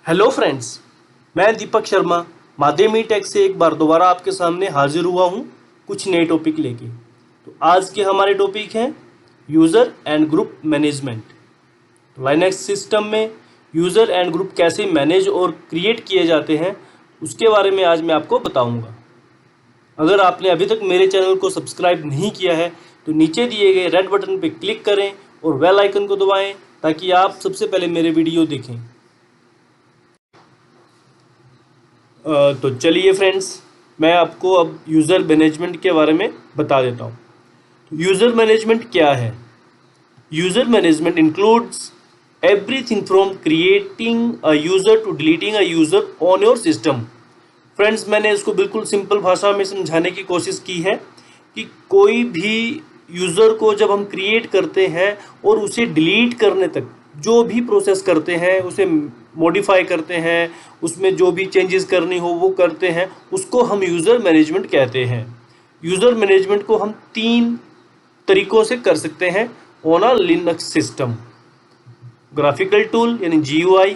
Hello friends, मैं Deepak Sharma माध्यमी take से एक बार दोबारा आपके सामने हाजिर हुआ हूँ कुछ नए टॉपिक लेके। तो आज के हमारे टॉपिक हैं यूज़र एंड ग्रुप मैनेजमेंट। तो लाइनक्स सिस्टम में यूज़र एंड ग्रुप कैसे मैनेज और क्रिएट किए जाते हैं उसके बारे में आज मैं आपको बताऊँगा। अगर आपने अभी तक मेरे चैनल को सब्सक्राइब नहीं किया है तो नीचे दिए गए रेड बटन पर क्लिक करें और बेल आइकन को दबाएँ ताकि आप सबसे पहले मेरे वीडियो देखें। तो चलिए फ्रेंड्स, मैं आपको अब यूज़र मैनेजमेंट के बारे में बता देता हूँ। यूज़र मैनेजमेंट क्या है? User management includes everything from creating a user to deleting a user on your system. Friends, मैंने इसको बिल्कुल सिंपल भाषा में समझाने की कोशिश की है कि कोई भी यूज़र को जब हम क्रिएट करते हैं और उसे डिलीट करने तक जो भी प्रोसेस करते हैं, उसे मॉडिफाई करते हैं, उसमें जो भी चेंजेस करनी हो वो करते हैं, उसको हम यूज़र मैनेजमेंट कहते हैं। यूज़र मैनेजमेंट को हम 3 तरीक़ों से कर सकते हैं on a Linux system. Graphical tool यानी GUI,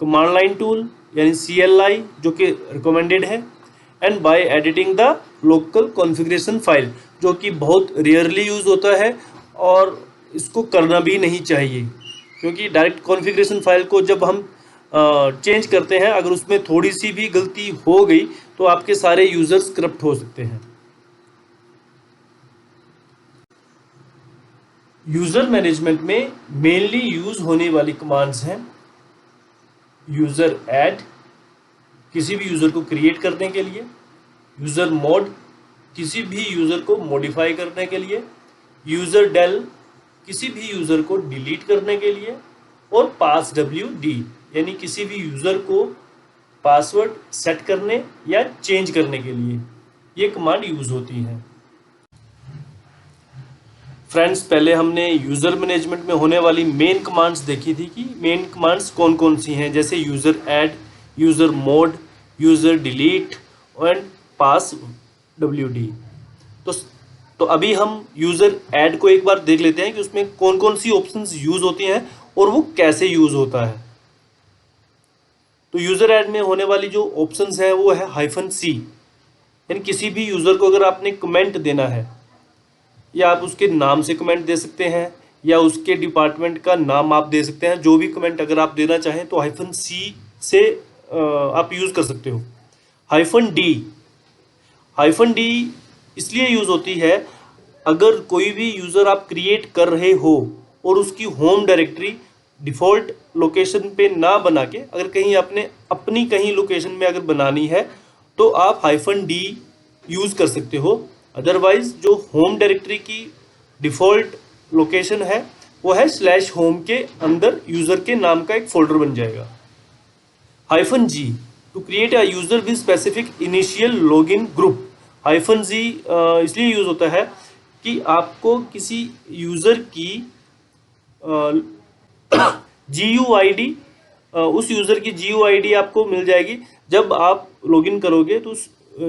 कमांड लाइन टूल यानी CLI जो कि रिकमेंडेड है, and by editing the local configuration file जो कि बहुत रेयरली यूज़ होता है और इसको करना भी नहीं चाहिए, क्योंकि डायरेक्ट कॉन्फ़िगरेशन फाइल को जब हम चेंज करते हैं, अगर उसमें थोड़ी सी भी गलती हो गई तो आपके सारे यूज़र्स करप्ट हो सकते हैं। यूज़र मैनेजमेंट में मेनली यूज़ होने वाली कमांड्स हैं यूज़र ऐड, किसी भी यूज़र को क्रिएट करने के लिए, यूज़र मोड, किसी भी यूज़र को मॉडिफाई करने के लिए, यूज़र डेल, किसी भी यूज़र को डिलीट करने के लिए, और पास WD यानी किसी भी यूज़र को पासवर्ड सेट करने या चेंज करने के लिए ये कमांड यूज़ होती है। फ्रेंड्स, पहले हमने यूज़र मैनेजमेंट में होने वाली मेन कमांड्स देखी थी कि मेन कमांड्स कौन कौन सी हैं, जैसे user add, user mode, user delete and pass WD। तो अभी हम यूज़र ऐड को एक बार देख लेते हैं कि उसमें कौन कौन सी ऑप्शंस यूज़ होती हैं और वो कैसे यूज़ होता है। तो यूज़र ऐड में होने वाली जो ऑप्शंस है वो है -C, यानी किसी भी यूज़र को अगर आपने कमेंट देना है या आप उसके नाम से कमेंट दे सकते हैं या उसके डिपार्टमेंट का नाम आप दे सकते हैं। जो भी कमेंट अगर आप देना चाहें तो -C से आप यूज़ कर सकते हो। -D इसलिए यूज़ होती है अगर कोई भी यूज़र आप क्रिएट कर रहे हो और उसकी होम डायरेक्टरी डिफ़ॉल्ट लोकेशन पे ना बना के अगर कहीं आपने अपनी कहीं लोकेशन में अगर बनानी है तो आप -D यूज़ कर सकते हो। अदरवाइज़ जो होम डायरेक्टरी की डिफ़ॉल्ट लोकेशन है वो है /home के अंदर यूज़र के नाम का एक फ़ोल्डर बन जाएगा। -G to create a user with specific initial login group. -G इसलिए यूज़ होता है कि आपको किसी यूज़र की GUID, उस यूज़र की GUID आपको मिल जाएगी जब आप लॉगिन करोगे तो उस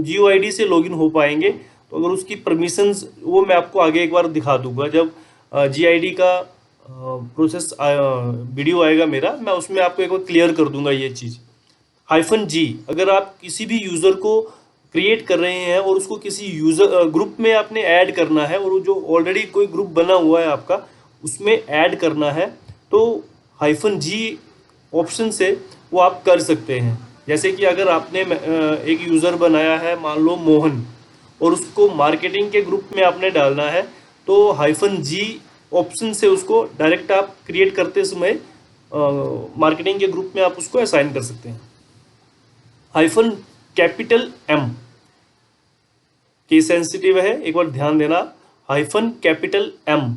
GUID से लॉगिन हो पाएंगे। तो अगर उसकी परमिशंस वो मैं आपको आगे एक बार दिखा दूंगा, जब GID का प्रोसेस वीडियो आएगा मेरा, मैं उसमें आपको एक बार क्लियर कर दूंगा ये चीज़। -G अगर आप किसी भी यूज़र को क्रिएट कर रहे हैं और उसको किसी यूज़र ग्रुप में आपने ऐड करना है और जो ऑलरेडी कोई ग्रुप बना हुआ है आपका उसमें ऐड करना है तो -G ऑप्शन से वो आप कर सकते हैं। जैसे कि अगर आपने एक यूज़र बनाया है मान लो मोहन और उसको मार्केटिंग के ग्रुप में आपने डालना है तो -G ऑप्शन से उसको डायरेक्ट आप क्रिएट करते समय मार्केटिंग के ग्रुप में आप उसको असाइन कर सकते हैं। -M केस सेंसिटिव है, एक बार ध्यान देना। -M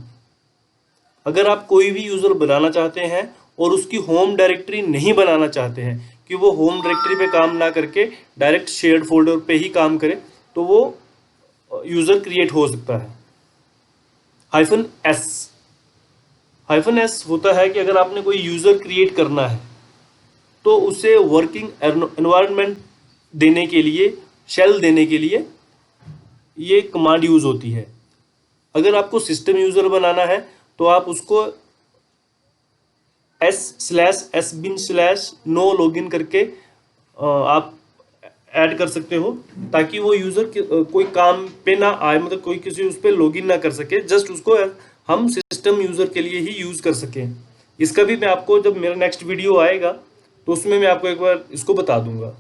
अगर आप कोई भी यूज़र बनाना चाहते हैं और उसकी होम डायरेक्टरी नहीं बनाना चाहते हैं कि वो होम डायरेक्टरी पे काम ना करके डायरेक्ट शेयर्ड फोल्डर पे ही काम करे तो वो यूज़र क्रिएट हो सकता है। -S होता है कि अगर आपने कोई यूज़र क्रिएट करना है तो उसे वर्किंग एनवायरनमेंट देने के लिए, शेल देने के लिए ये कमांड यूज़ होती है। अगर आपको सिस्टम यूज़र बनाना है तो आप उसको s/sbin/no login करके आप ऐड कर सकते हो, ताकि वो यूज़र कोई काम पे ना आए, मतलब कोई किसी उस पर लॉगिन ना कर सके, जस्ट उसको हम सिस्टम यूज़र के लिए ही यूज़ कर सकें। इसका भी मैं आपको, जब मेरा नेक्स्ट वीडियो आएगा तो उसमें मैं आपको एक बार इसको बता दूंगा।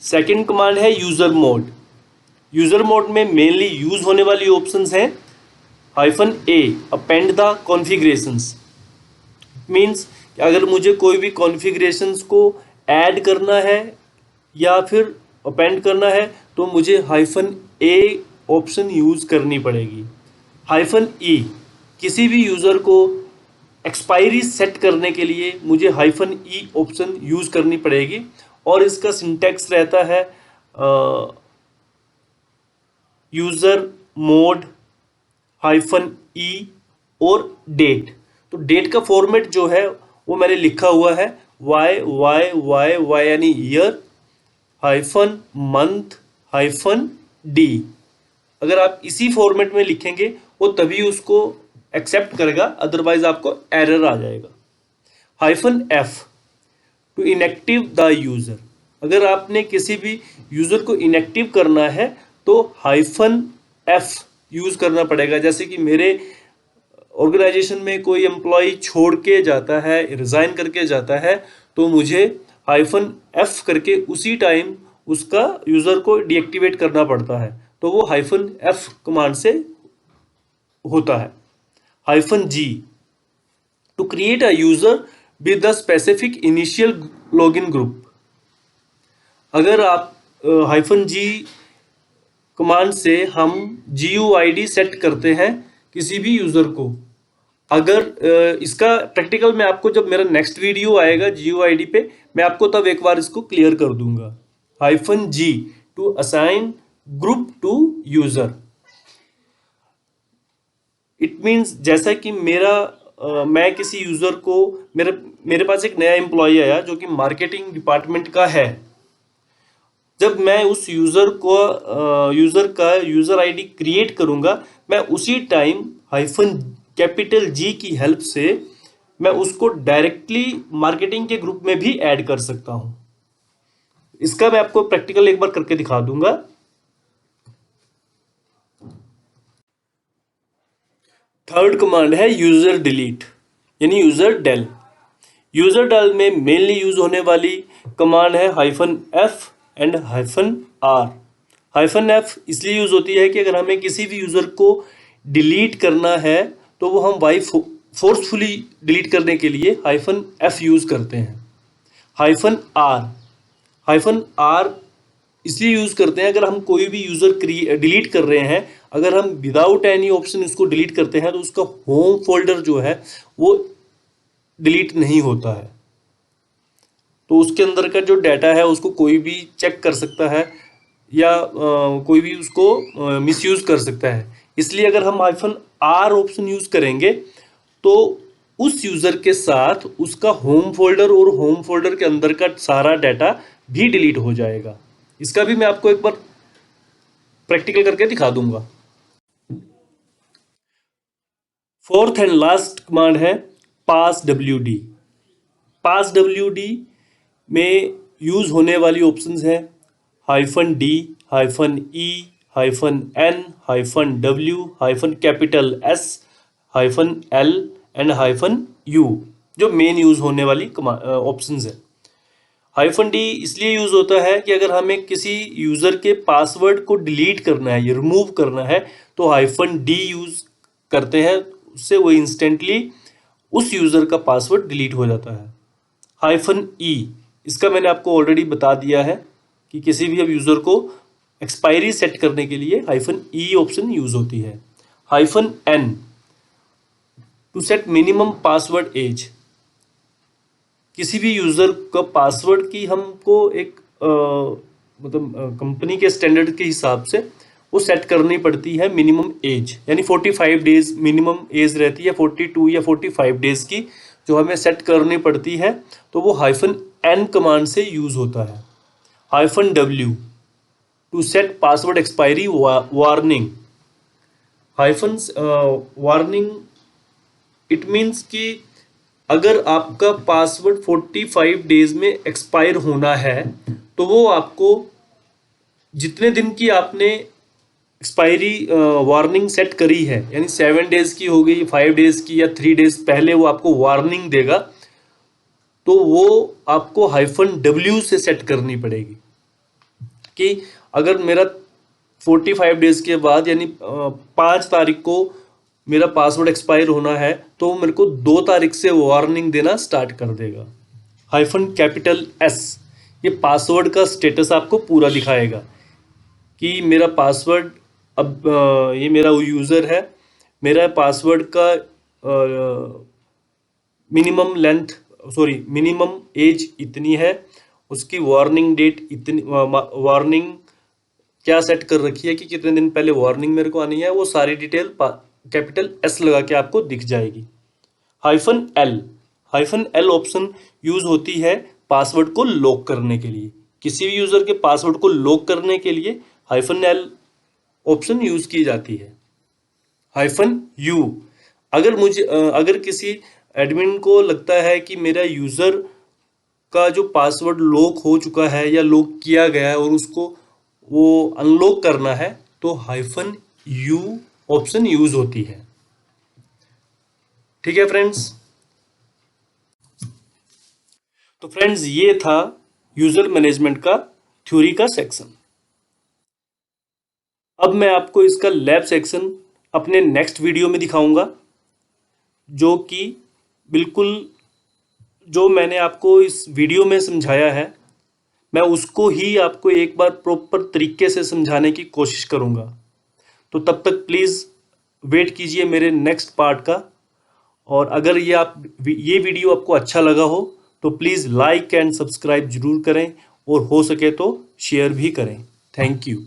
सेकंड कमांड है यूज़र मोड। यूज़र मोड में मेनली यूज़ होने वाली ऑप्शंस हैं -a append the configurations. Means अगर मुझे कोई भी कॉन्फ़िगरेशंस को ऐड करना है या फिर अपेंड करना है तो मुझे -a ऑप्शन यूज़ करनी पड़ेगी। -e किसी भी यूज़र को एक्सपायरी सेट करने के लिए मुझे -e ऑप्शन यूज़ करनी पड़ेगी, और इसका सिंटैक्स रहता है यूज़र मोड -e और डेट। तो डेट का फॉर्मेट जो है वो मैंने लिखा हुआ है y यानी ईयर -मंथ -d। अगर आप इसी फॉर्मेट में लिखेंगे वो तभी उसको एक्सेप्ट करेगा, अदरवाइज आपको एरर आ जाएगा। -f to inactive the user. अगर आपने किसी भी यूज़र को इनएक्टिव करना है तो -f यूज़ करना पड़ेगा। जैसे कि मेरे ऑर्गेनाइजेशन में कोई एम्प्लॉय छोड़ के जाता है, रिज़ाइन करके जाता है, तो मुझे -f करके उसी टाइम उसका यूज़र को डीएक्टिवेट करना पड़ता है, तो वो -f कमांड से होता है। -g to create a user with the specific initial login group. अगर आप -g कमांड से हम GUID सेट करते हैं किसी भी यूज़र को, अगर इसका प्रैक्टिकल मैं आपको, जब मेरा नेक्स्ट वीडियो आएगा GUID पे, मैं आपको तब एक बार इसको क्लियर कर दूंगा। -g to assign group to user. It means जैसा कि मैं किसी यूज़र को, मेरे पास एक नया एम्प्लॉय आया जो कि मार्केटिंग डिपार्टमेंट का है। जब मैं उस यूज़र का यूज़र आईडी क्रिएट करूँगा, मैं उसी टाइम -G की हेल्प से मैं उसको डायरेक्टली मार्केटिंग के ग्रुप में भी ऐड कर सकता हूँ। इसका मैं आपको प्रैक्टिकल एक बार करके दिखा दूंगा। थर्ड कमांड है यूज़र डिलीट यानी यूज़र डेल। यूज़र डेल में मेनली यूज होने वाली कमांड है -f एंड -r। -f इसलिए यूज होती है कि अगर हमें किसी भी यूज़र को डिलीट करना है तो वो हम फोर्सफुली डिलीट करने के लिए -f यूज़ करते हैं। -r इसलिए यूज़ करते हैं अगर हम कोई भी यूज़र डिलीट कर रहे हैं, अगर हम विदाउट एनी ऑप्शन इसको डिलीट करते हैं तो उसका होम फोल्डर जो है वो डिलीट नहीं होता है, तो उसके अंदर का जो डाटा है उसको कोई भी चेक कर सकता है या कोई भी उसको मिसयूज़ कर सकता है। इसलिए अगर हम -r ऑप्शन यूज़ करेंगे तो उस यूज़र के साथ उसका होम फोल्डर और होम फोल्डर के अंदर का सारा डाटा भी डिलीट हो जाएगा। इसका भी मैं आपको एक बार प्रैक्टिकल करके दिखा दूंगा। फोर्थ एंड लास्ट कमांड है passwd। passwd में यूज़ होने वाली ऑप्शंस हैं -d -e -n -w -S -l and -u, जो मेन यूज़ होने वाली ऑप्शंस है। -d इसलिए यूज़ होता है कि अगर हमें किसी यूज़र के पासवर्ड को डिलीट करना है या रिमूव करना है तो -d यूज़ करते हैं, उससे वो इंस्टेंटली उस यूज़र का पासवर्ड डिलीट हो जाता है। -e इसका मैंने आपको ऑलरेडी बता दिया है कि किसी भी अब यूज़र को एक्सपायरी सेट करने के लिए -e ऑप्शन यूज़ होती है। -n to set minimum password age. किसी भी यूज़र का पासवर्ड की हमको एक मतलब कंपनी के स्टैंडर्ड के हिसाब से वो सेट करनी पड़ती है मिनिमम एज, यानी 45 डेज मिनिमम एज रहती है, 42 या 45 डेज की जो हमें सेट करनी पड़ती है, तो वो -n कमांड से यूज़ होता है। -w to set password expiry warning. Warning it means कि अगर आपका पासवर्ड 45 डेज में एक्सपायर होना है तो वो आपको जितने दिन की आपने एक्सपायरी वार्निंग सेट करी है, यानी 7 डेज की हो गई, 5 डेज की या 3 डेज पहले वो आपको वार्निंग देगा, तो वो आपको -W से सेट करनी पड़ेगी कि अगर मेरा 45 डेज के बाद यानी 5 तारीख को मेरा पासवर्ड एक्सपायर होना है तो मेरे को 2 तारीख से वार्निंग देना स्टार्ट कर देगा। -S ये पासवर्ड का स्टेटस आपको पूरा दिखाएगा कि मेरा पासवर्ड अब ये मेरा यूज़र है, मेरा पासवर्ड का मिनिमम एज इतनी है, उसकी वार्निंग डेट इतनी, वार्निंग क्या सेट कर रखी है कि कितने दिन पहले वार्निंग मेरे को आनी है, वो सारी डिटेल S लगा के आपको दिख जाएगी। -L ऑप्शन यूज होती है पासवर्ड को लॉक करने के लिए। किसी भी यूजर के पासवर्ड को लॉक करने के लिए -L ऑप्शन यूज की जाती है। -U अगर किसी एडमिन को लगता है कि मेरा यूजर का जो पासवर्ड लॉक हो चुका है या लॉक किया गया है और उसको वो अनलॉक करना है तो -U ऑप्शन यूज होती है। ठीक है फ्रेंड्स। तो फ्रेंड्स ये था यूजर मैनेजमेंट का थ्योरी का सेक्शन। अब मैं आपको इसका लैब सेक्शन अपने नेक्स्ट वीडियो में दिखाऊंगा, जो कि बिल्कुल जो मैंने आपको इस वीडियो में समझाया है मैं उसको ही आपको एक बार प्रॉपर तरीके से समझाने की कोशिश करूंगा। तो तब तक प्लीज़ वेट कीजिए मेरे नेक्स्ट पार्ट का। और अगर ये वीडियो आपको अच्छा लगा हो तो प्लीज़ लाइक एंड सब्सक्राइब जरूर करें और हो सके तो शेयर भी करें। Thank you.